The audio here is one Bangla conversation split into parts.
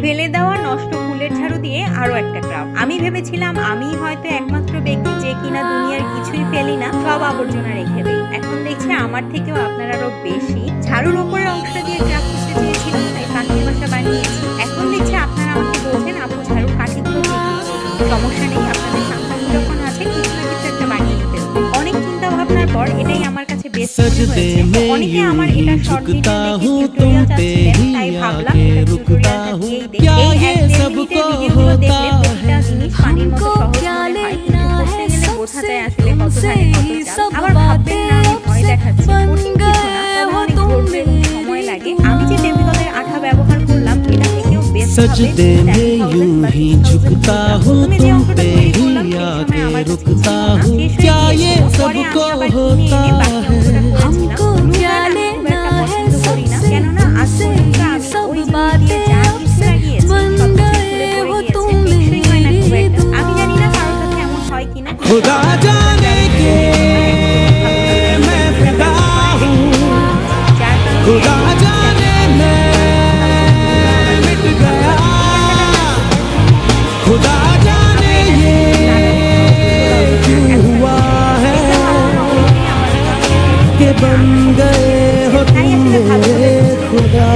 ফেলে দেওয়া নষ্ট ফুলের ঝাড়ু দিয়ে আরো একটা ক্রাফট। আমি ভেবেছিলাম আমি হয়তো একমাত্র ব্যক্তি যে কিনা দুনিয়ার কিছুই ফেলি না, সব আবর্জনা রেখে দেই। এখন দেখছি আমার থেকেও আপনারা আরো বেশি ঝাড়ুর উপরের অংশটা দিয়ে ক্রাফট করতে চেয়েছিলাম, তাই পাখির বাসা বানিয়েছি। এখন দেখছি আপনারা আমাকে বলছেন আপু ঝাড়ুর কাঠিগুলো সমস্যা নেই, আপনাদের সামনে যখন আছে কিছু না কিছু একটা বানিয়ে নিতে। অনেক চিন্তা ভাবনার পর এটাই আমার কাছে বেস্ট হয়েছে। অনেকে আমার এটা শর্ট ভিডিও দেখে টিউটোরিয়াল চাচ্ছিলেন, তাই ভাবলাম এটা টিউটোরিয়ালটা দিয়েই দেখি। এই 1-1.5 মিনিটের ভিডিওগুলো দেখলে প্রতিটা জিনিস পানির মতো সহজ মনে হয়, কিন্তু করতে গেলে বোঝা যায় আসলে কত ধানে কত চাল। আবার ভাববেন না আমি ভয় দেখাচ্ছি, কঠিন কিছু না, তবে অনেক ধৈর্য এবং সময় লাগে। আমি যে ফেভিকলের আঠা ব্যবহার করলাম এটা থেকেও বেস্ট হবে। सजदे में यूं ही झुकता हूँ तुम पे ही आके रुकता हूँ, क्या ये सबको होता है? हमको क्या लेना है सबसे, सब बातें आपसे बन गए हो तुम मेरी दुआ। আমি জানি না কারোর সাথে এমন হয় কিনা। खुदा जाने के मैं फिदा हूँ, खुदा जाने मैं मिट गया, खुदा जाने ये क्यों हुआ है कि बन गए हो तुम मेरे खुदा।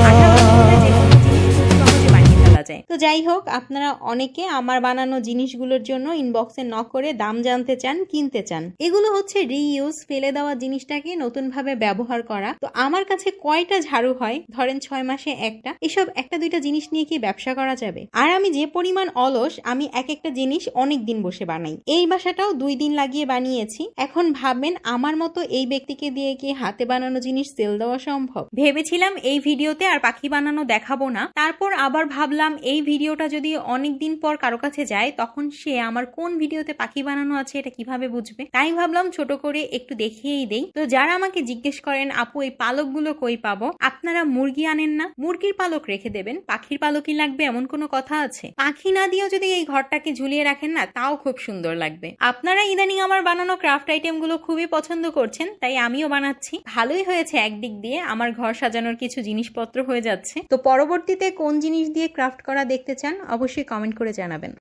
তো যাই হোক, আপনারা অনেকে আমার বানানো জিনিসগুলোর জন্য ইনবক্সে নক করে দাম জানতে চান, কিনতে চান। এগুলো হচ্ছে রিইউজ, ফেলে দেওয়া জিনিসটাকে নতুন ভাবে ব্যবহার করা। তো আমার কাছে কয়টা ঝাড়ু হয়, ধরেন 6 মাসে একটা, এসব একটা দুইটা জিনিস নিয়ে কি ব্যবসা করা যাবে? আর আমি যে পরিমাণ অলস, আমি এক একটা জিনিস অনেক দিন বসে বানাই। এই বাসাটাও 2 দিন লাগিয়ে বানিয়েছি। এখন ভাববেন আমার মতো এই ব্যক্তিকে দিয়ে কি হাতে বানানো জিনিস সেল দেওয়া সম্ভব? ভেবেছিলাম এই ভিডিওতে আর পাখি বানানো দেখাবো না, তারপর আবার ভাবলাম এই ভিডিওটা যদি অনেকদিন পর কারো কাছে যায় তখন সে আমার কোন ভিডিওতে পাখি বানানো আছে এটা কিভাবে বুঝবে? তাই ভাবলাম ছোট করে একটু দেখিয়েই দেই। তো যারা আমাকে জিজ্ঞেস করেন আপু এই পালকগুলো কই পাবো, আপনারা মুরগি আনেন না, মুরগির পালক রেখে দেবেন, পাখির পালকই লাগবে এমন কোনো কথা আছে? পাখি না দিয়েও যদি এই ঘরটাকে ঝুলিয়ে রাখেন না, তাও খুব সুন্দর লাগবে। আপনারা ইদানিং আমার বানানো ক্রাফট আইটেম গুলো খুবই পছন্দ করছেন, তাই আমিও বানাচ্ছি। ভালোই হয়েছে, একদিক দিয়ে আমার ঘর সাজানোর কিছু জিনিসপত্র হয়ে যাচ্ছে। তো পরবর্তীতে কোন জিনিস দিয়ে ক্রাফট করা দেখতে চান অবশ্যই কমেন্ট করে জানাবেন।